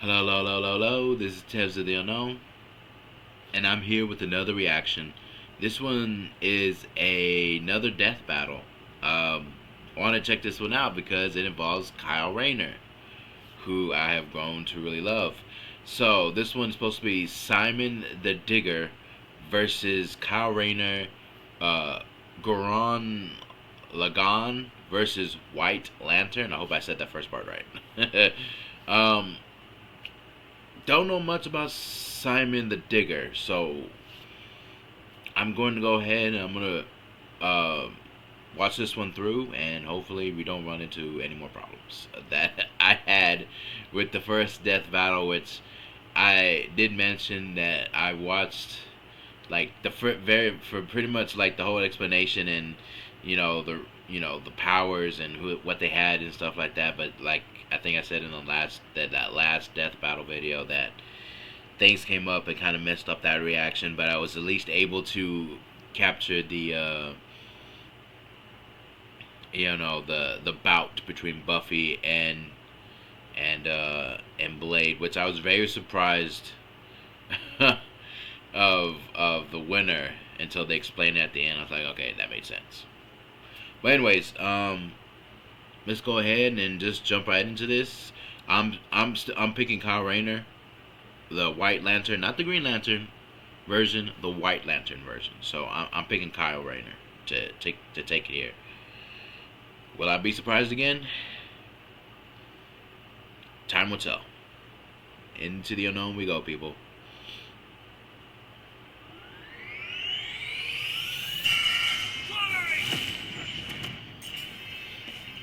Hello, hello, hello, hello, hello. This is Tevs of the Unknown, and I'm here with another reaction. This one is another death battle. I want to check this one out because it involves Kyle Rayner, who I have grown to really love. So this one's supposed to be Simon the Digger versus Kyle Rayner, Gurren Lagann versus White Lantern. I hope I said that first part right. um, don't know much about Simon the Digger, so I'm going to go ahead and I'm going to watch this one through, and hopefully we don't run into any more problems that I had with the first death battle, which I did mention that I watched like for pretty much like the whole explanation and the powers and what they had and stuff like that. But like I think I said in the that last death battle video that things came up and kind of messed up that reaction, but I was at least able to capture the bout between Buffy and Blade, which I was very surprised of the winner until they explained it at the end. I was like, okay, that made sense. But anyways, let's go ahead and just jump right into this. I'm picking Kyle Rayner, the White Lantern, not the Green Lantern version, the White Lantern version. So I'm picking Kyle Rayner to take it here. Will I be surprised again? Time will tell. Into the unknown we go, people.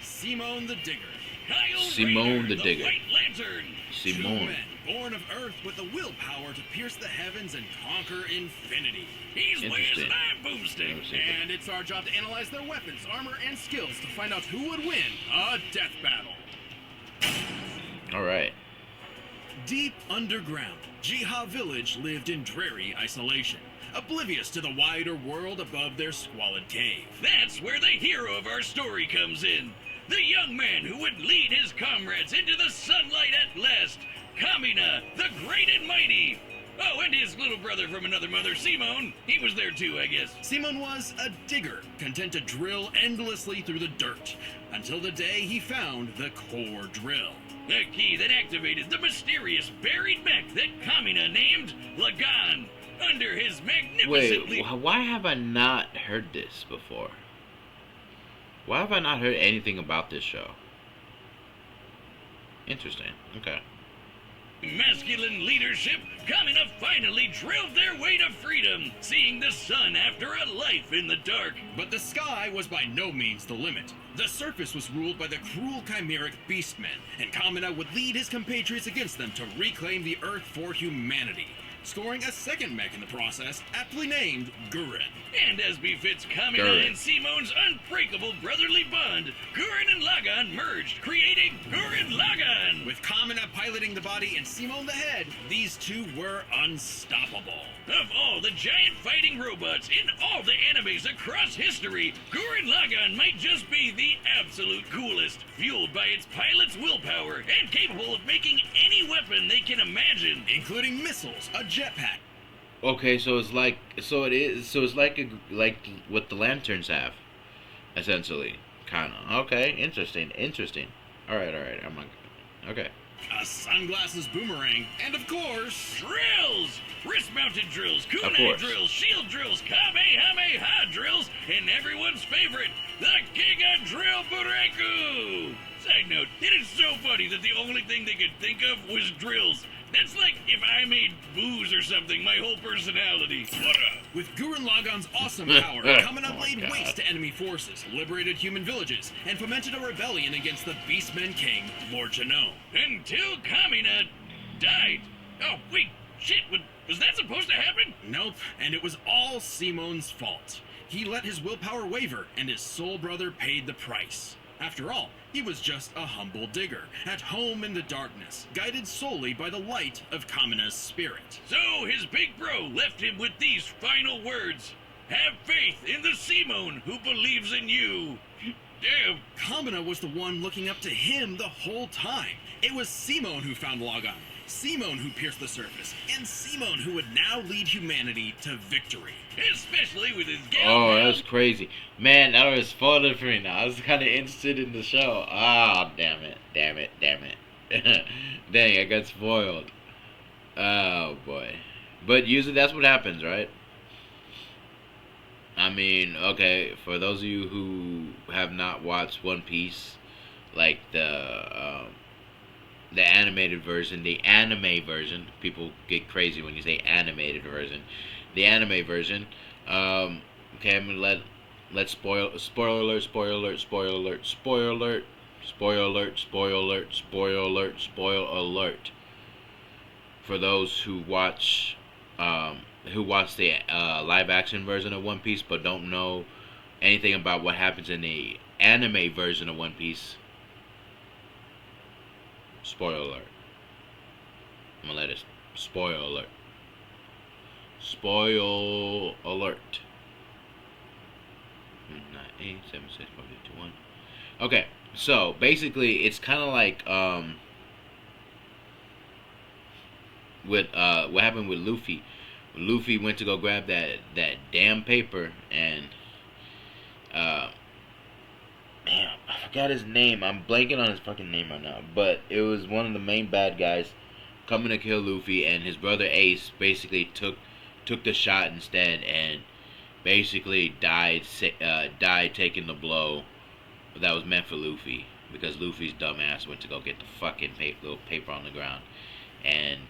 Simone the Digger. Simone the Digger. White Lantern. Simone. Two men born of Earth with the willpower to pierce the heavens and conquer infinity. He's Wiz and I'm Boomstick. And it's our job to analyze their weapons, armor, and skills to find out who would win a death battle. Alright. Deep underground, Jiha Village lived in dreary isolation, oblivious to the wider world above their squalid cave. That's where the hero of our story comes in. The young man who would lead his comrades into the sunlight at last. Kamina, the great and mighty. Oh, and his little brother from another mother, Simone. He was there too, I guess. Simone was a digger, content to drill endlessly through the dirt, until the day he found the core drill. The key that activated the mysterious buried mech that Kamina named Lagann. Under his magnificent... Wait, why have I not heard this before? Why have I not heard anything about this show? Interesting. Okay. masculine leadership, Kamina finally drilled their way to freedom, seeing the sun after a life in the dark. But the sky was by no means the limit. The surface was ruled by the cruel chimeric beastmen, and Kamina would lead his compatriots against them to reclaim the Earth for humanity, scoring a second mech in the process, aptly named Gurren. And as befits Kamina and Simone's unbreakable brotherly bond, Gurren and Lagann merged, creating Gurren Lagann. With Kamina piloting the body and Simone the head, these two were unstoppable. Of all the giant fighting robots in all the animes across history, Gurren Lagann might just be the absolute coolest, fueled by its pilot's willpower and capable of making any weapon they can imagine, including missiles, a jetpack. Okay, so it's like what the lanterns have, essentially, kind of. Okay, interesting. All right. I'm like, okay. A sunglasses boomerang, and of course, drills! Wrist-mounted drills, kunai drills, shield drills, kamehameha drills, and everyone's favorite, the Giga Drill Bureku! Side note, it is so funny that the only thing they could think of was drills. That's like if I made booze or something, my whole personality. With Gurren Lagann's awesome power, Kamina laid waste to enemy forces, liberated human villages, and fomented a rebellion against the Beastmen King, Lord Genome. Until Kamina died. Oh, wait, shit, was that supposed to happen? Nope, and it was all Simone's fault. He let his willpower waver, and his soul brother paid the price. After all, he was just a humble digger, at home in the darkness, guided solely by the light of Kamina's spirit. So his big bro left him with these final words. Have faith in the Simone who believes in you. Damn. Kamina was the one looking up to him the whole time. It was Simone who found Lagann, Simone who pierced the surface, and Simone who would now lead humanity to victory. Especially with his gal. Oh, that's crazy. Man, that was spoiled for me now. I was kind of interested in the show. Ah, damn it. Dang, I got spoiled. Oh, boy. But usually that's what happens, right? I mean, okay, for those of you who have not watched One Piece, like the animated version, the anime version, people get crazy when you say animated version. The anime version, okay, I'm gonna let spoiler alert, spoiler alert, spoiler alert, spoiler alert, spoiler alert, spoiler alert, spoiler alert, spoiler alert. For those who watch the live action version of One Piece but don't know anything about what happens in the anime version of One Piece, spoiler alert. I'm gonna let it spoiler alert. Spoil alert. 9876421. Okay, so basically it's kind of like with what happened with Luffy. Luffy went to go grab that damn paper, and damn, I forgot his name. I'm blanking on his fucking name right now, but it was one of the main bad guys coming to kill Luffy, and his brother Ace basically took the shot instead, and basically died taking the blow that was meant for Luffy, because Luffy's dumbass went to go get the fucking little paper on the ground, and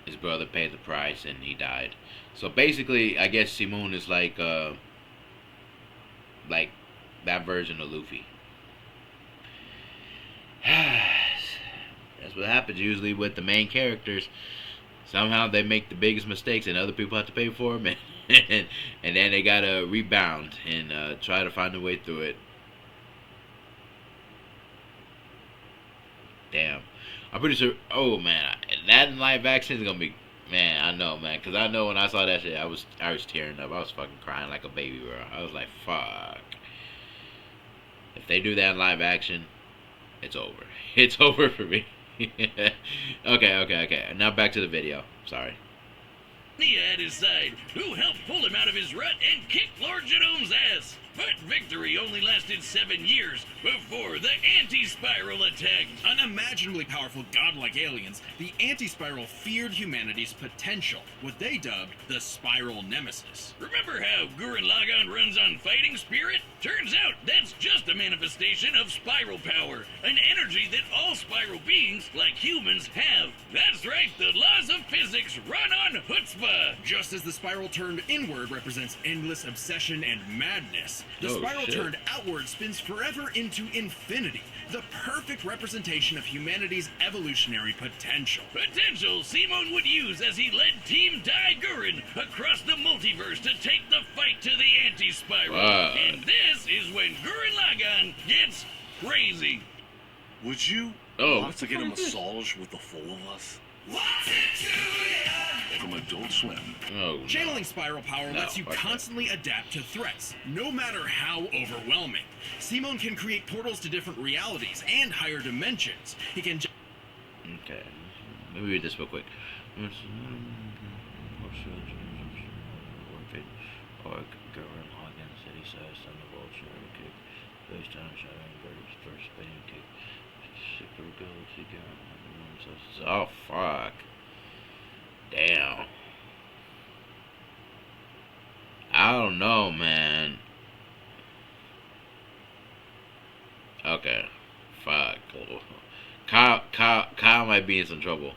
his brother paid the price and he died. So basically, I guess Simone is like that version of Luffy. That's what happens usually with the main characters. Somehow they make the biggest mistakes and other people have to pay for them, and then they gotta rebound and try to find a way through it. Damn. I'm pretty sure. Oh man, that in live action is gonna be. Man, I know, man, because I know when I saw that shit, I was tearing up. I was fucking crying like a baby, bro. I was like, fuck. If they do that in live action, it's over. It's over for me. Okay. Now back to the video. Sorry. Nia at his side, who helped pull him out of his rut and kick Lord Genome's ass. But victory only lasted 7 years before the anti-spiral attacked. Unimaginably powerful godlike aliens, the anti-spiral feared humanity's potential, what they dubbed the spiral nemesis. Remember how Gurren Lagann runs on fighting spirit? Turns out that's just a manifestation of spiral power, an energy that all spiral beings, like humans, have. That's right, the laws of physics run on chutzpah. Just as the spiral turned inward represents endless obsession and madness, the spiral turned outward spins forever into infinity, the perfect representation of humanity's evolutionary potential. Potential Simone would use as he led Team Dai Gurren across the multiverse to take the fight to the anti-spiral. And this is when Gurren Lagann gets crazy. Would you want to get a massage with the four of us? From Adult Swim. Channeling spiral power lets you constantly adapt to threats, no matter how overwhelming. Simone can create portals to different realities and higher dimensions. He can. Okay, let me read this real quick. Gurren Lagann city size thunderbolt shadow kick, space time shattering birds first spinning kick, super galaxy gun. Oh fuck! Damn. I don't know, man. Okay. Fuck. Kyle might be in some trouble.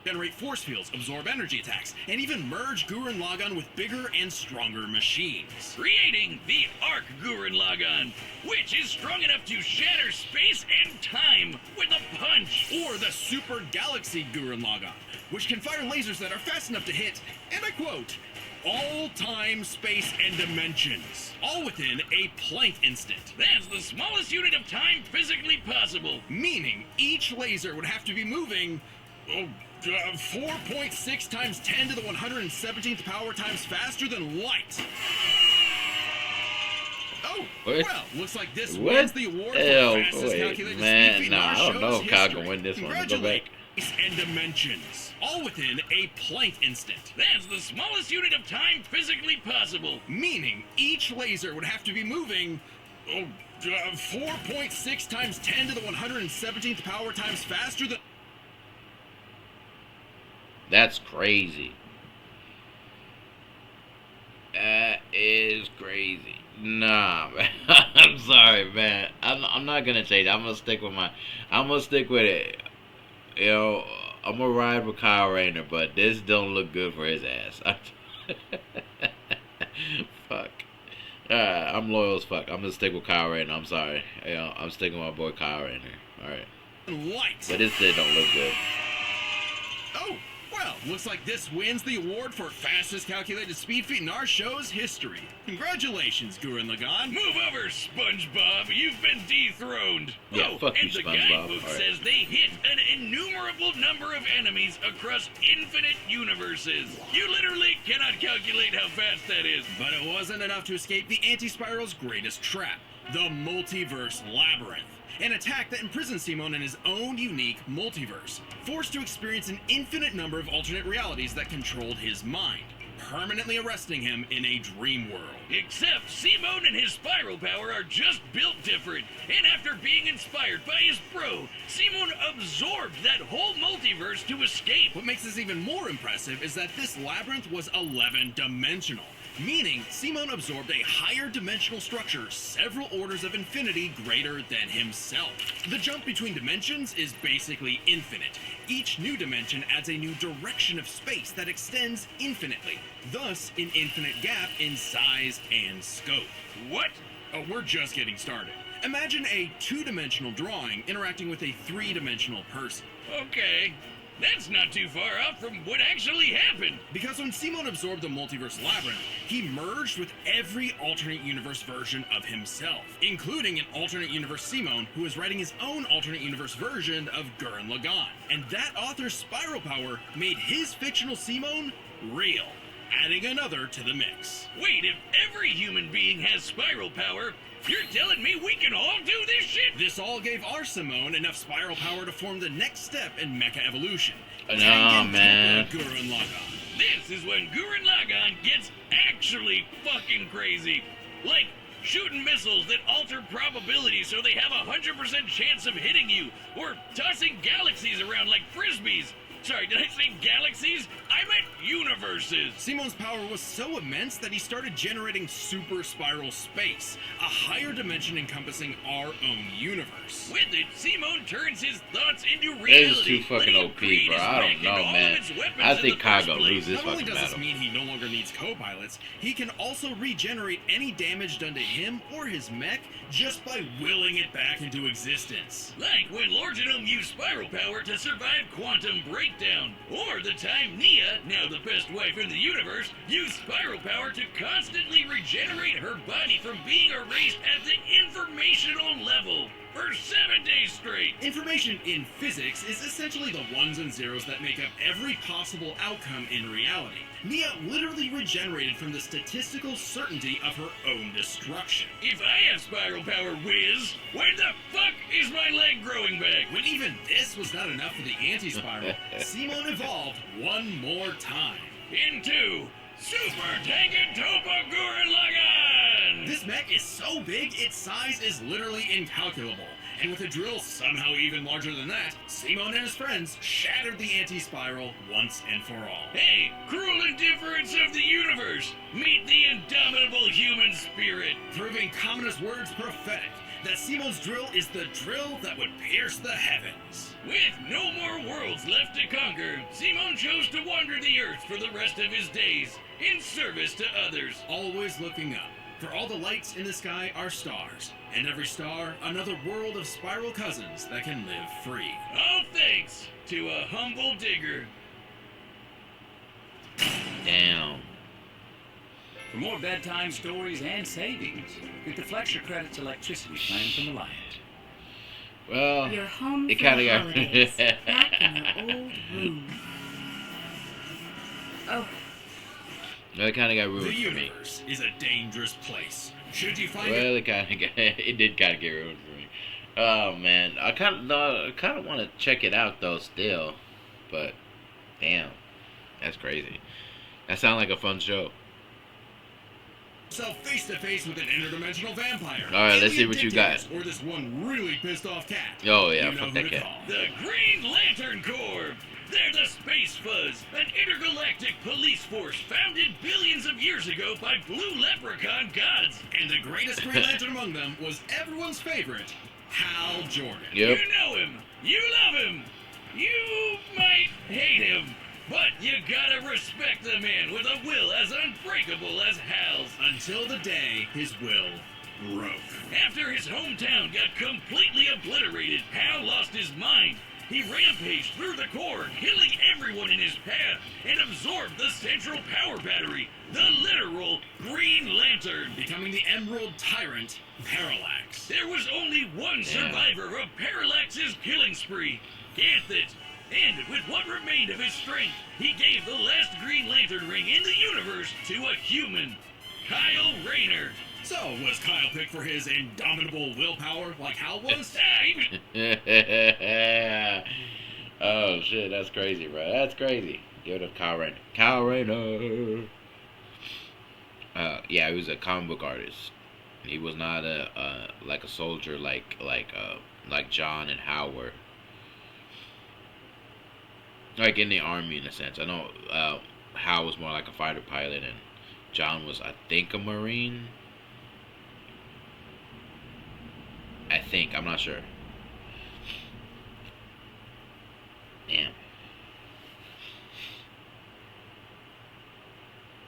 Generate force fields, absorb energy attacks, and even merge Gurren Lagann with bigger and stronger machines. Creating the Arc Gurren Lagann, which is strong enough to shatter space and time with a punch. Or the Super Galaxy Gurren Lagann, which can fire lasers that are fast enough to hit, and I quote, all time, space, and dimensions, all within a Planck instant. That's the smallest unit of time physically possible. Meaning each laser would have to be moving 4.6 times 10 to the 117th power times faster than light. Oh, What? well, looks like this What? wins the award Hell, for fastest wait, calculated man, speed feat in nah, our I don't know show's if Kyle history. can win this one. Let's go Congratulations. back. And dimensions, all within a Planck instant. That's the smallest unit of time physically possible. Meaning each laser would have to be moving 4.6 times 10 to the 117th power times faster than... That's crazy. That is crazy. Nah, man. I'm sorry, man. I'm not gonna change. I'm gonna stick with it. You know, I'm gonna ride with Kyle Rayner, but this don't look good for his ass. Fuck. I'm loyal as fuck. I'm gonna stick with Kyle Rayner. I'm sorry. You know, I'm sticking with my boy Kyle Rayner. All right. light. But this shit don't look good. Oh, well, looks like this wins the award for fastest calculated speed feat in our show's history. Congratulations, Gurren Lagann. Move over, SpongeBob. You've been dethroned. Yeah, oh, fuck you, and the SpongeBob. guidebook All right. says they hit an innumerable number of enemies across infinite universes. You literally cannot calculate how fast that is. But it wasn't enough to escape the anti-spiral's greatest trap, the multiverse labyrinth. An attack that imprisoned Simon in his own unique multiverse, forced to experience an infinite number of alternate realities that controlled his mind, permanently arresting him in a dream world. Except Simon and his spiral power are just built different. And after being inspired by his bro, Simon absorbed that whole multiverse to escape. What makes this even more impressive is that this labyrinth was 11-dimensional, meaning Simon absorbed a higher dimensional structure several orders of infinity greater than himself. The jump between dimensions is basically infinite. Each new dimension adds a new direction of space that extends infinitely, thus an infinite gap in size and scope. What? Oh, we're just getting started. Imagine a two-dimensional drawing interacting with a three-dimensional person. Okay. That's not too far off from what actually happened. Because when Simon absorbed the multiverse labyrinth, he merged with every alternate universe version of himself, including an alternate universe Simon who is writing his own alternate universe version of Gurren Lagann. And that author's spiral power made his fictional Simon real, adding another to the mix. Wait, if every human being has spiral power, you're telling me we can all do this shit? This all gave our Simone enough spiral power to form the next step in mecha evolution. Nah, man. Gurren Lagann. This is when Gurren Lagann gets actually fucking crazy. Like shooting missiles that alter probability so they have a 100% chance of hitting you, or tossing galaxies around like frisbees. Sorry, did I say galaxies? I meant universes. Simon's power was so immense that he started generating super spiral space, a higher dimension encompassing our own universe. With it, Simon turns his thoughts into This reality. is too fucking letting him OP, create bro. his I mech don't know, and all man. of its weapons I in think the Kyle first gonna place. lose this Not only fucking does this battle. mean he no longer needs co-pilots, he can also regenerate any damage done to him or his mech just by willing it back into existence. Like when Lord Genome used spiral power to survive quantum breakdown, or the time Nia, now the best wife in the universe, used spiral power to constantly regenerate her body from being erased at the informational level for 7 days straight. Information in physics is essentially the ones and zeros that make up every possible outcome in reality. Nia literally regenerated from the statistical certainty of her own destruction. If I have spiral power, Wiz, where the fuck is my leg growing back? When even this was not enough for the anti-spiral, Simon evolved one more time. Into Super Tankin Topa Gurren Lagann! This mech is so big, its size is literally incalculable. And with a drill somehow even larger than that, Simon and his friends shattered the anti-spiral once and for all. Hey, cruel indifference of the universe! Meet the indomitable human spirit! Proving Commoner's words prophetic, that Simon's drill is the drill that would pierce the heavens. With no more worlds left to conquer, Simon chose to wander the earth for the rest of his days, in service to others. Always looking up, for all the lights in the sky are stars, and every star another world of spiral cousins that can live free. All thanks to a humble digger. Damn. For more bedtime stories and savings, get the Flex Your Credits electricity plan from Alliant. Well, You're home it for kinda the got- holidays, back in your old room. Oh, Well, it kind of got The ruined for me. universe is a dangerous place. Should you find Well, it did kind of get ruined for me. Oh man, I kind of want to check it out though still, but damn, that's crazy. That sounds like a fun show. yourself face to face with an interdimensional vampire. All right, let's see alien what you got. dictators, Or this one really pissed off cat. Oh yeah, You know fuck who that to cat. call. The Green Lantern Corps. They're the Space Fuzz, an intergalactic police force founded billions of years ago by blue leprechaun gods. And the greatest Green Lantern among them was everyone's favorite, Hal Jordan. Yep. You know him. You love him. You might hate him. But you gotta respect the man with a will as unbreakable as Hal's. Until the day his will broke. After his hometown got completely obliterated, Hal lost his mind. He rampaged through the core, killing everyone in his path, and absorbed the central power battery, the literal Green Lantern. Becoming the Emerald Tyrant, Parallax. There was only one survivor of Parallax's killing spree, Ganthet. And with what remained of his strength, he gave the last Green Lantern ring in the universe to a human, Kyle Rayner. So, was Kyle picked for his indomitable willpower like Hal was? Oh shit, that's crazy, bro. That's crazy. Give it up, Kyle Rayner. Kyle Rayner. Yeah, he was a comic book artist. He was not a like a soldier like John and Hal were. Like in the army, in a sense. I know Hal was more like a fighter pilot, and John was, I think, a Marine. I think. I'm not sure. Damn.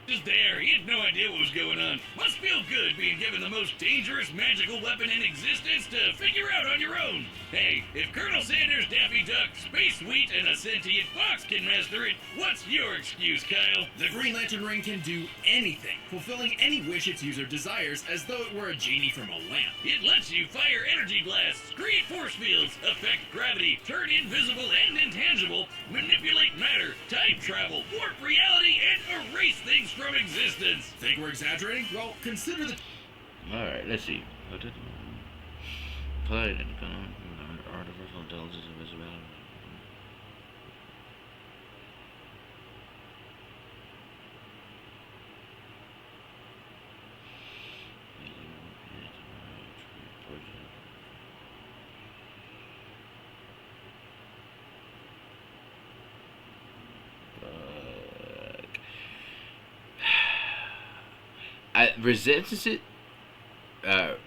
Just there, he had no idea what was going on. Must feel good being given the most dangerous magical weapon in existence to figure out on your own. Hey, if Colonel Sanders, Daffy Duck, Space Wheat, and a sentient fox can master it, what's your excuse, Kyle? The Green Lantern ring can do anything, fulfilling any wish its user desires as though it were a genie from a lamp. It lets you fire energy blasts, create force fields, affect gravity, turn invisible and intangible, manipulate matter, time travel, warp reality, and erase things from existence. Think we're exaggerating? Well, consider the... Alright, let's see. Played in artificial intelligence and visibility.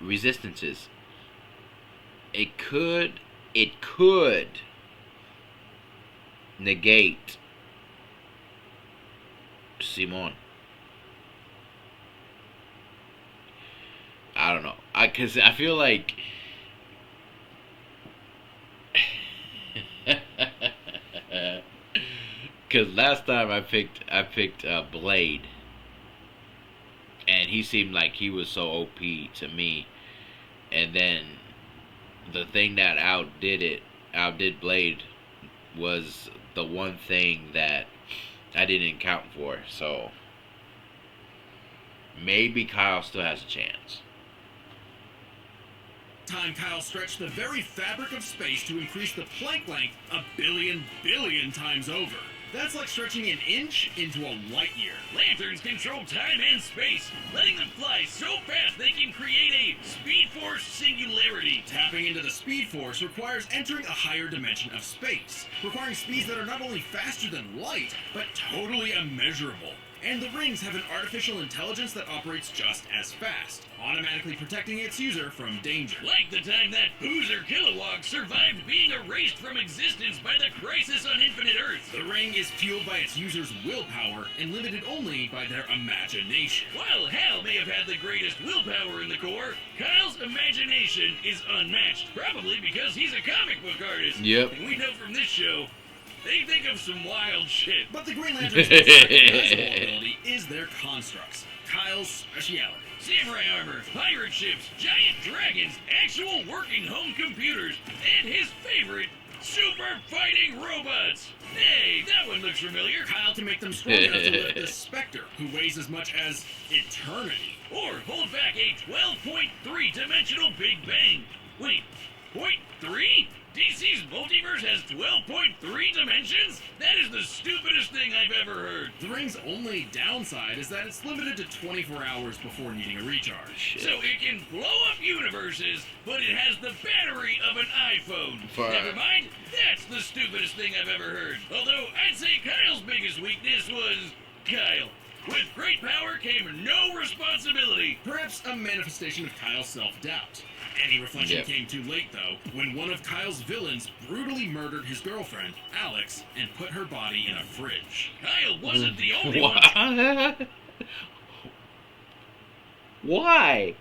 Resistances. It could negate Simon. I don't know. Cause I feel like cause last time I picked Blade. And he seemed like he was so OP to me. And then the thing that outdid Blade was the one thing that I didn't count for. So maybe Kyle still has a chance. Time Kyle stretched the very fabric of space to increase the Planck length a billion times over. That's like stretching an inch into a light year. Lanterns control time and space, letting them fly so fast they can create a Speed Force singularity. Tapping into the Speed Force requires entering a higher dimension of space, requiring speeds that are not only faster than light, but totally immeasurable. And the rings have an artificial intelligence that operates just as fast, automatically protecting its user from danger. Like the time that Boozer Kilowog survived being erased from existence by the Crisis on Infinite Earths. The ring is fueled by its user's willpower and limited only by their imagination. While Hal may have had the greatest willpower in the Corps, Kyle's imagination is unmatched, probably because he's a comic book artist. Yep. And we know from this show, they think of some wild shit. But the Green Lantern's most recognizable ability is their constructs, Kyle's speciality. Samurai armor, pirate ships, giant dragons, actual working home computers, and his favorite, super fighting robots. Hey, that one looks looks familiar. Kyle can make them strong enough to lift the Spectre, who weighs as much as eternity. Or hold back a 12.3 dimensional Big Bang. Wait, 0.3? DC's multiverse has 12.3 dimensions? That is the stupidest thing I've ever heard. The ring's only downside is that it's limited to 24 hours before needing a recharge. Shit. So it can blow up universes, but it has the battery of an iPhone. Never mind, that's the stupidest thing I've ever heard. Although I'd say Kyle's biggest weakness was Kyle. With great power came no responsibility. Perhaps a manifestation of Kyle's self-doubt. Any reflection came too late, though, when one of Kyle's villains brutally murdered his girlfriend, Alex, and put her body in a fridge. Kyle wasn't the only one. Why?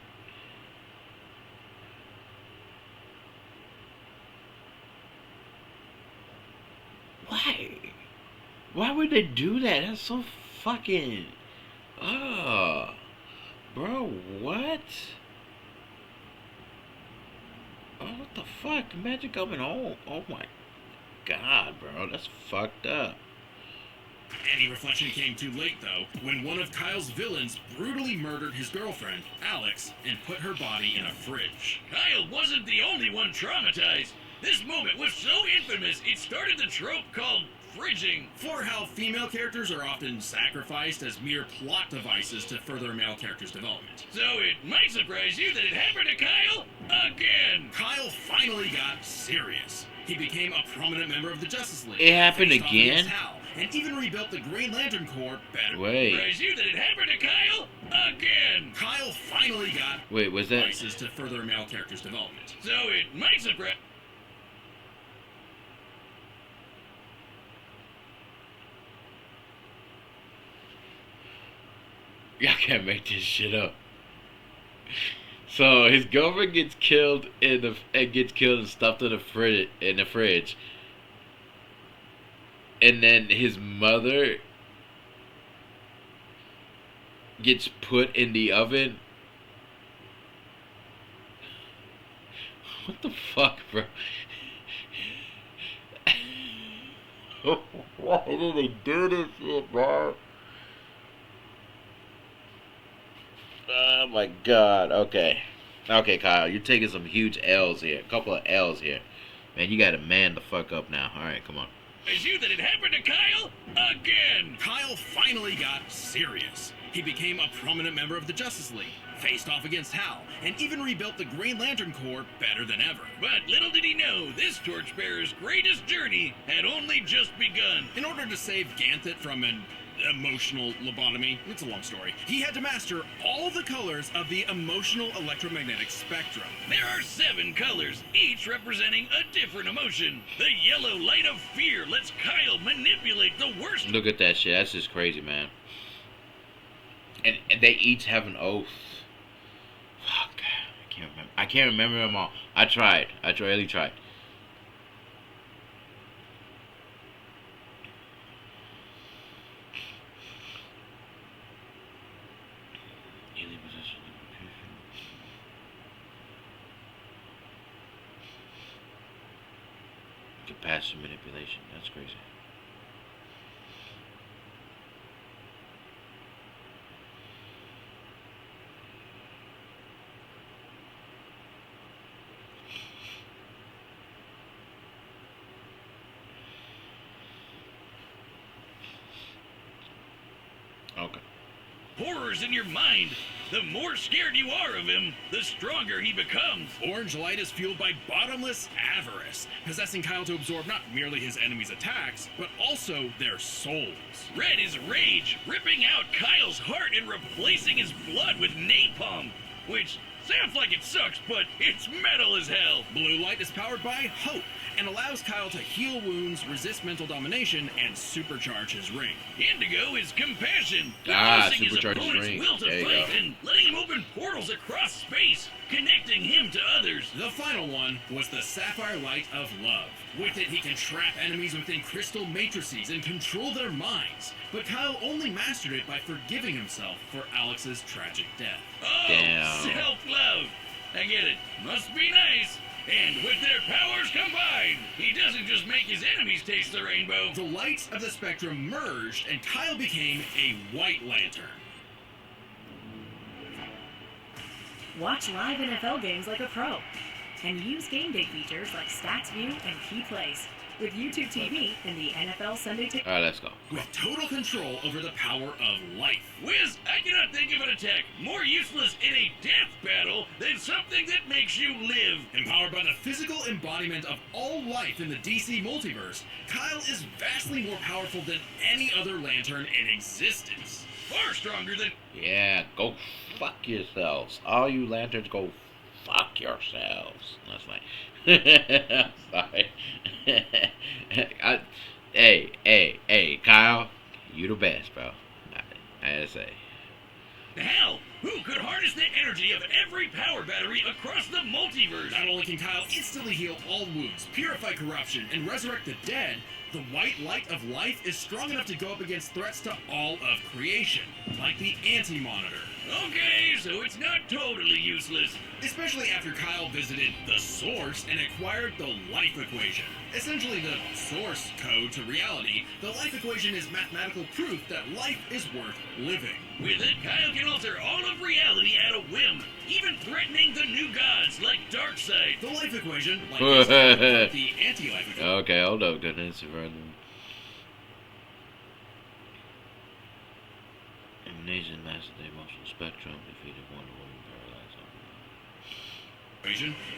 Why? Why would they do that? That's so fucking... Bro, what? Oh, what the fuck? Imagine coming home. Oh my god, bro. That's fucked up. Any reflection came too late, though, when one of Kyle's villains brutally murdered his girlfriend, Alex, and put her body in a fridge. Kyle wasn't the only one traumatized. This moment was so infamous, it started the trope called fridging. For how female characters are often sacrificed as mere plot devices to further male characters' development. So it might surprise you that it happened to Kyle again. Kyle finally got serious. He became a prominent member of the Justice League. It happened again? And even rebuilt the Green Lantern Corps better. Wait. Surprise you that it happened to Kyle again. Kyle finally got was that devices to further male characters' development. So it might surprise... Y'all can't make this shit up. So his girlfriend gets killed and stuffed in the fridge. And then his mother gets put in the oven. What the fuck, bro? Why did they do this shit, bro? Oh my god. Okay, Kyle, you're taking some huge L's here. A couple of L's here. Man, you gotta man the fuck up now. Alright, come on. Surprise you that it happened to Kyle again. Kyle finally got serious. He became a prominent member of the Justice League, faced off against Hal, and even rebuilt the Green Lantern Corps better than ever. But little did he know, this torchbearer's greatest journey had only just begun. In order to save Ganthet from an emotional lobotomy, it's a long story, he had to master all the colors of the emotional electromagnetic spectrum. There are 7 colors, each representing a different emotion. The yellow light of fear lets Kyle manipulate the worst. Look at that shit. That's just crazy, man. And they each have an oath. Fuck. I can't remember them all. I really tried. Capacity manipulation. That's crazy. Okay. Horrors in your mind. The more scared you are of him, the stronger he becomes. Orange light is fueled by bottomless avarice, possessing Kyle to absorb not merely his enemies' attacks, but also their souls. Red is rage, ripping out Kyle's heart and replacing his blood with napalm, which sounds like it sucks, but it's metal as hell. Blue light is powered by hope and allows Kyle to heal wounds, resist mental domination, and supercharge his ring. Indigo is compassion, supercharge his opponent's ring. will to There you fight go. and letting him open portals across space, connecting him to others. The final one was the sapphire light of love. With it, he can trap enemies within crystal matrices and control their minds. But Kyle only mastered it by forgiving himself for Alex's tragic death. Oh, Damn. self-love. I get it. Must be nice. And with their powers combined, he doesn't just make his enemies taste the rainbow. The lights of the spectrum merged, and Kyle became a White Lantern. Watch live NFL games like a pro, and use game day features like Stats View and Key Plays with YouTube TV and the NFL Sunday Ticket. All right, let's go. With total control over the power of life. Wiz, I cannot think of an attack more useless in a death battle than something that makes you live. Empowered by the physical embodiment of all life in the DC multiverse, Kyle is vastly more powerful than any other Lantern in existence. Far stronger than... Yeah, go fuck yourselves. All you lanterns, go fuck yourselves. That's like... I'm sorry. Hey, Kyle, you the best, bro. I gotta say. Hell, who could harness the energy of every power battery across the multiverse? Not only can Kyle instantly heal all wounds, purify corruption, and resurrect the dead, the white light of life is strong enough to go up against threats to all of creation, like the Anti-Monitor. Okay, so it's not totally useless. Especially after Kyle visited the Source and acquired the life equation. Essentially the source code to reality, the life equation is mathematical proof that life is worth living. With it, Kyle can alter all of reality at a whim, even threatening the new gods like Darkseid. The life equation, like the anti-life equation. Okay, hold up, goodness. Emanation mastered the emotional spectrum, defeated Wonder Woman, paralyzed.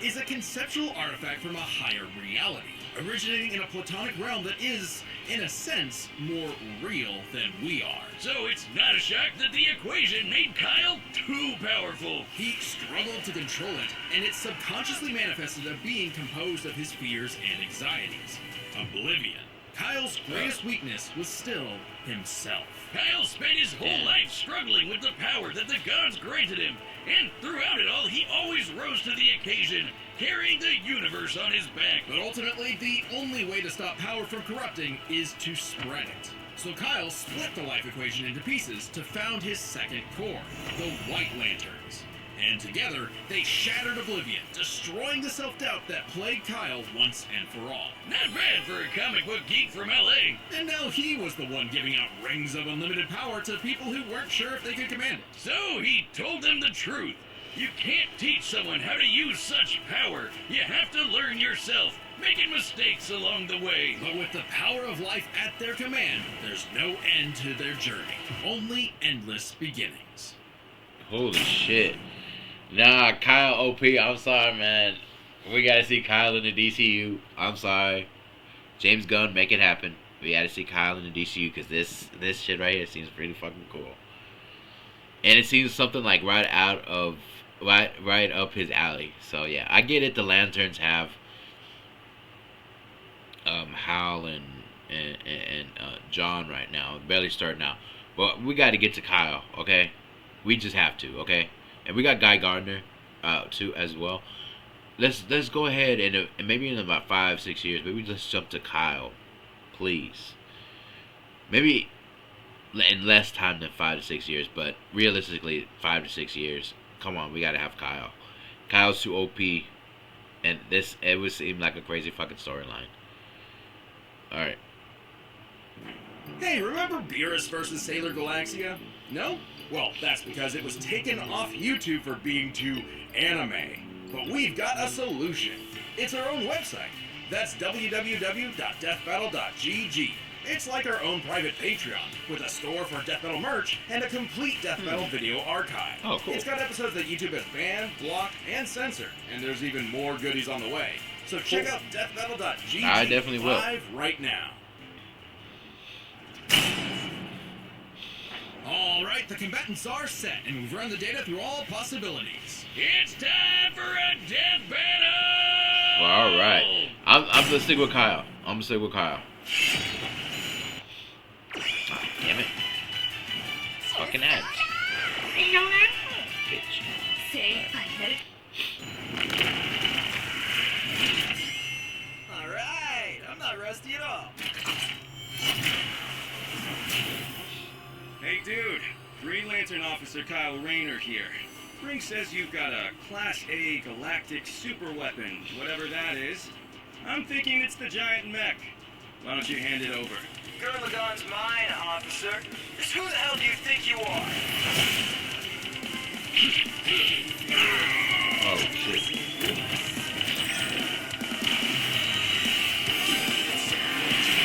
Is a conceptual artifact from a higher reality, originating in a platonic realm that is, in a sense, more real than we are. So it's not a shock that the equation made Kyle too powerful. He struggled to control it, and it subconsciously manifested a being composed of his fears and anxieties. Oblivion. Kyle's greatest weakness was still himself. Kyle spent his whole life struggling with the power that the gods granted him, and throughout it all, he always rose to the occasion, carrying the universe on his back. But ultimately, the only way to stop power from corrupting is to spread it. So Kyle split the life equation into pieces to found his second core, the White Lanterns. And together, they shattered Oblivion, destroying the self-doubt that plagued Kyle once and for all. Not bad for a comic book geek from LA. And now he was the one giving out rings of unlimited power to people who weren't sure if they could command it. So he told them the truth. You can't teach someone how to use such power. You have to learn yourself, making mistakes along the way. But with the power of life at their command, there's no end to their journey. Only endless beginnings. Holy shit. Nah, Kyle OP, I'm sorry, man. We gotta see Kyle in the DCU. I'm sorry. James Gunn, make it happen. We gotta see Kyle in the DCU because this shit right here seems pretty fucking cool. And it seems something like right up his alley. So yeah, I get it. The Lanterns have Hal and John right now, barely starting out. But we got to get to Kyle, okay? We just have to, okay? And we got Guy Gardner too as well. Let's go ahead and maybe in about 5-6 years, maybe let's jump to Kyle, please. Maybe in less time than 5 to 6 years, but realistically 5 to 6 years. Come on, we gotta have Kyle. Kyle's too OP, and it would seem like a crazy fucking storyline. All right. Hey, remember Beerus vs. Sailor Galaxia? No? Well, that's because it was taken off YouTube for being too anime. But we've got a solution. It's our own website. That's www.deathbattle.gg. It's like our own private Patreon, with a store for Death Metal merch and a complete Death Metal video archive. Oh, cool. It's got episodes that YouTube has banned, blocked, and censored, and there's even more goodies on the way. So check out deathmetal.gg I definitely will. live right now. Alright, the combatants are set, and we've run the data through all possibilities. It's time for a death battle! Well, all right. I'm gonna stick with Kyle. Oh, damn it. Fucking ads. Bitch. Alright, I'm not rusty at all. Hey dude, Green Lantern Officer Kyle Rayner here. Brink says you've got a Class A galactic super weapon, whatever that is. I'm thinking it's the giant mech. Why don't you hand it over? Gurren Lagann's mine, officer. Just who the hell do you think you are? Oh, shit.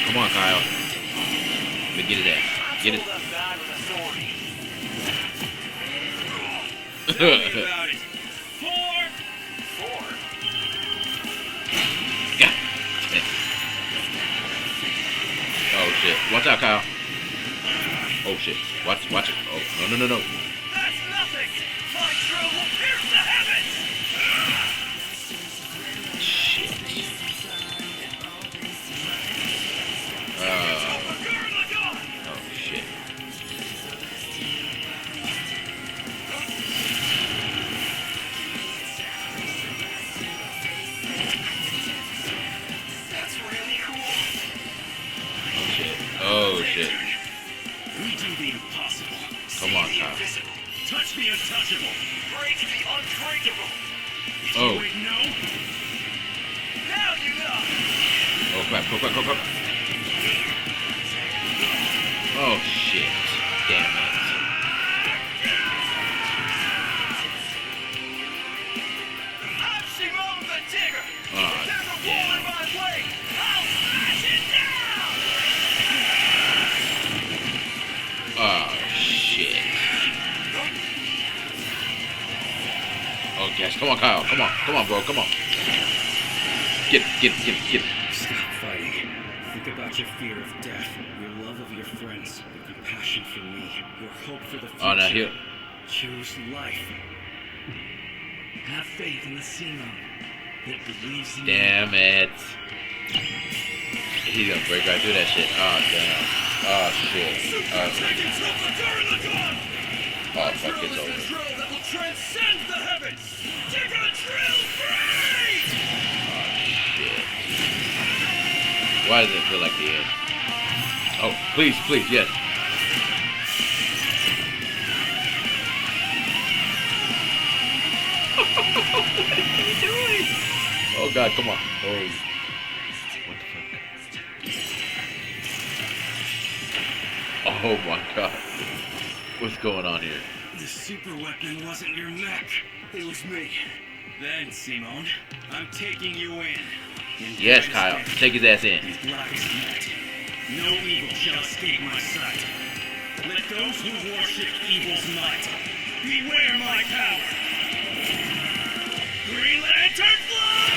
Come on, Kyle. Let me get his ass. Get it. Tell me about it. Four. God. Oh shit! Watch out, Kyle. Oh shit! Watch it! Oh no! That's nothing. My drill will pierce the heavens. Shit. Oh shit. That's really cool. Oh shit. We do the impossible. Come on, See the Kyle. invisible. Touch the untouchable. Break the unbreakable. Oh. Wait, no. Now you know. Oh crap! Go! Oh shit! Damn it! I'm Simone the Digger. Oh, There's a wall in damn. my way. I'll smash it down. Oh shit! Oh yes! Come on, Kyle! Come on, bro! Come on! Get it! Stop fighting. Think about your fear of death, your love of your friends, your compassion for me, your hope for the future. Oh, now here. Choose life. Have faith in the Simon that believes in you. Damn it! He's gonna break right through that shit. Oh damn! Oh shit! Oh fuck! It's over. Drill that will transcend the heavens. Digger drill free. Shit. Why does it feel like the end? Oh, please, yes. What are you doing? Oh god, come on. Oh. What the fuck? Oh my god. What's going on here? The super weapon wasn't your mech. It was me. Then, Simone, I'm taking you in. Yes, Kyle. Take his ass in. His life is met. No evil shall escape my sight. Let those who worship evil's might beware my power. Green Lantern fly!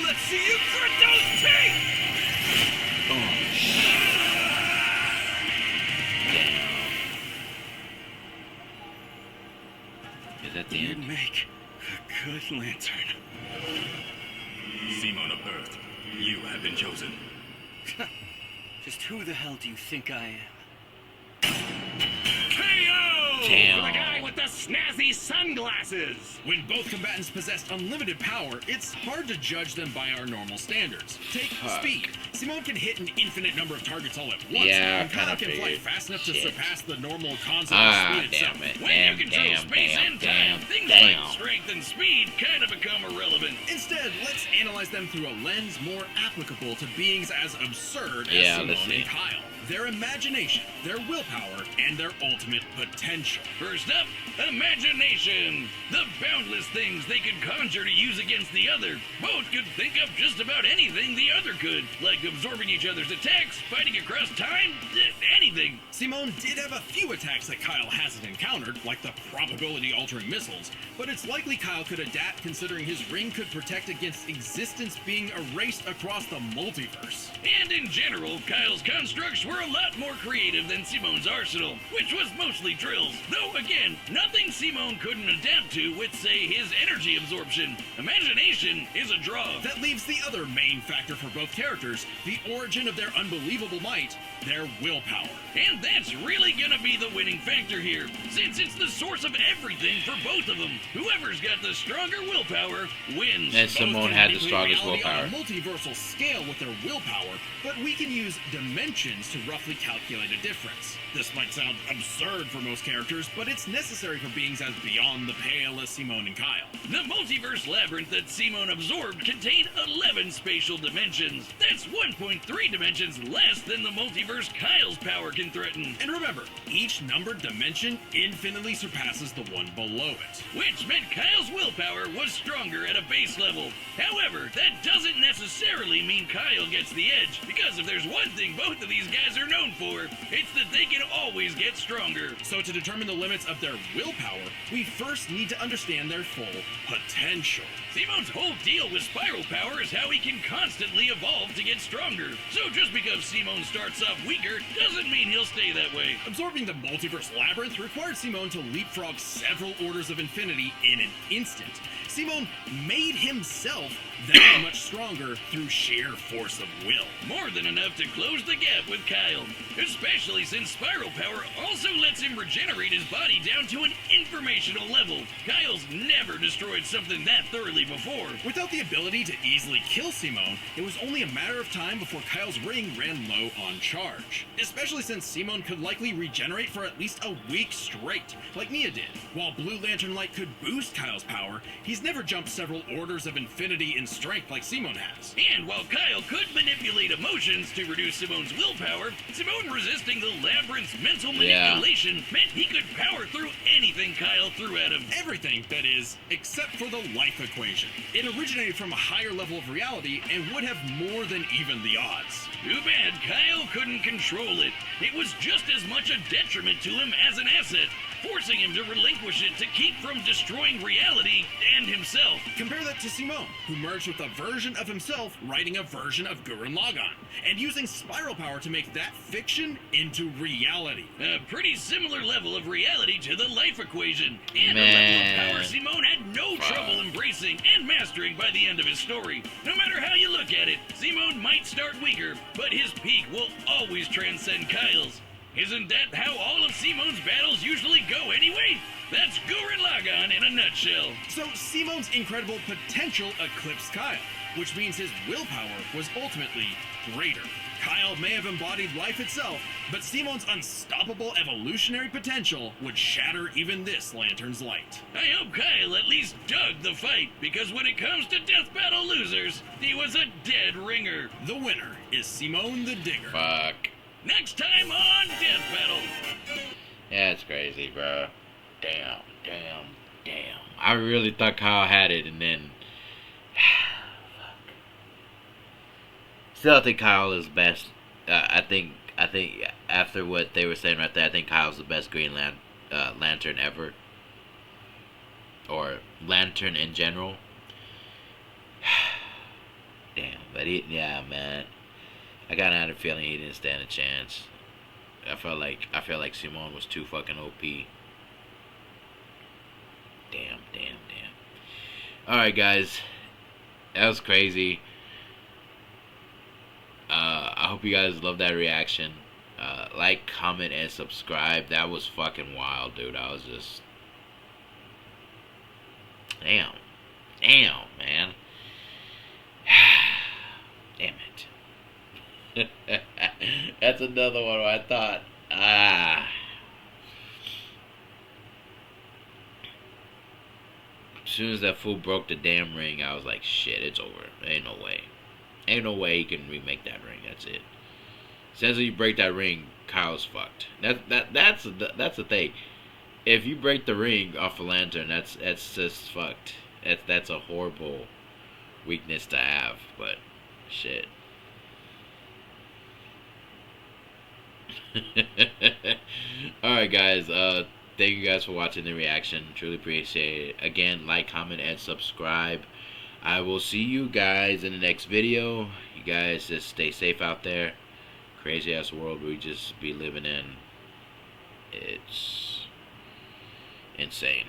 Let's see you grit those teeth. Oh shit. Damn. Is that the You end? make a good lantern. Simon of Earth, you have been chosen. Just who the hell do you think I am? KO! Damn. The guy with the snazzy sunglasses! When both combatants possess unlimited power, it's hard to judge them by our normal standards. Take Fuck. speed. Simone can hit an infinite number of targets all at once. Yeah, and Kyle kinda can fly figured. fast enough to Shit. surpass the normal concept Ah, of speed itself. damn it. When Damn, you control damn, space damn, and time, damn, things damn. like strength and speed kind of become irrelevant. Instead, let's analyze them through a lens more applicable to beings as absurd as Yeah, Simone let's see. and Kyle. Their imagination, their willpower, and their ultimate potential. First up, imagination. The boundless things they could conjure to use against the other. Both could think up just about anything the other could, like absorbing each other's attacks, fighting across time, anything. Simone did have a few attacks that Kyle hasn't encountered, like the probability-altering missiles, but it's likely Kyle could adapt considering his ring could protect against existence being erased across the multiverse. And in general, Kyle's constructs were a lot more creative than Simone's arsenal, which was mostly drills. Though, again, nothing Simone couldn't adapt to with, say, his energy absorption. Imagination is a draw. That leaves the other main factor for both characters, the origin of their unbelievable might, their willpower. And that's really gonna be the winning factor here, since it's the source of everything for both of them. Whoever's got the stronger willpower wins. And Both Simone can had the manipulate strongest reality willpower. on a multiversal scale with their willpower, but we can use dimensions to roughly calculated difference. This might sound absurd for most characters, but it's necessary for beings as beyond the pale as Simone and Kyle. The multiverse labyrinth that Simone absorbed contained 11 spatial dimensions. That's 1.3 dimensions less than the multiverse Kyle's power can threaten. And remember, each numbered dimension infinitely surpasses the one below it. Which meant Kyle's willpower was stronger at a base level. However, that doesn't necessarily mean Kyle gets the edge, because if there's one thing both of these guys are known for, it's that they can always get stronger. So to determine the limits of their willpower, we first need to understand their full potential. Simone's whole deal with spiral power is how he can constantly evolve to get stronger. So just because Simone starts off weaker doesn't mean he'll stay that way. Absorbing the multiverse labyrinth required Simone to leapfrog several orders of infinity in an instant. Simone made himself that much stronger through sheer force of will. More than enough to close the gap with Kyle, especially since spiral power also lets him regenerate his body down to an informational level. Kyle's never destroyed something that thoroughly before. Without the ability to easily kill Simone, it was only a matter of time before Kyle's ring ran low on charge. Especially since Simone could likely regenerate for at least a week straight, like Mia did. While Blue Lantern Light could boost Kyle's power, he's never jumped several orders of infinity in strength like Simone has. And while Kyle could manipulate emotions to reduce Simone's willpower, Simone resisting the labyrinth's mental manipulation meant he could power through anything Kyle threw at him. Everything, that is, except for the life equation. It originated from a higher level of reality and would have more than even the odds. Too bad Kyle couldn't control it. It was just as much a detriment to him as an asset, forcing him to relinquish it to keep from destroying reality and himself. Compare that to Simone, who merged with a version of himself writing a version of Gurren Lagann, and using spiral power to make that fiction into reality. A pretty similar level of reality to the life equation, and a level of power Simone had no trouble embracing and mastering by the end of his story. No matter how you look at it, Simone might start weaker, but his peak will always transcend Kyle's. Isn't that how all of Simone's battles usually go anyway? That's Gurren Lagann in a nutshell. So Simone's incredible potential eclipsed Kyle, which means his willpower was ultimately greater. Kyle may have embodied life itself, but Simone's unstoppable evolutionary potential would shatter even this lantern's light. I hope Kyle at least dug the fight, because when it comes to death battle losers, he was a dead ringer. The winner is Simone the Digger. Fuck. Next time on Death Battle. Yeah, it's crazy, bro. Damn. I really thought Kyle had it, and then... Still, I think Kyle is best. I think after what they were saying right there, I think Kyle's the best Green Lantern ever. Or Lantern in general. Damn, but yeah, man. I got a feeling he didn't stand a chance. I feel like Simone was too fucking OP. Damn. Alright, guys. That was crazy. I hope you guys love that reaction. Like, comment, and subscribe. That was fucking wild, dude. I was just... Damn, man. Damn it. That's another one where I thought, As soon as that fool broke the damn ring, I was like, shit, it's over. Ain't no way. Ain't no way he can remake that ring. That's it. Since you break that ring, Kyle's fucked. That's the thing. If you break the ring off a lantern, that's just fucked. That's a horrible weakness to have. But shit. Alright, guys. Thank you guys for watching the reaction. Truly appreciate it. Again, like, comment, and subscribe. I will see you guys in the next video. You guys just stay safe out there. Crazy ass world we just be living in. It's insane.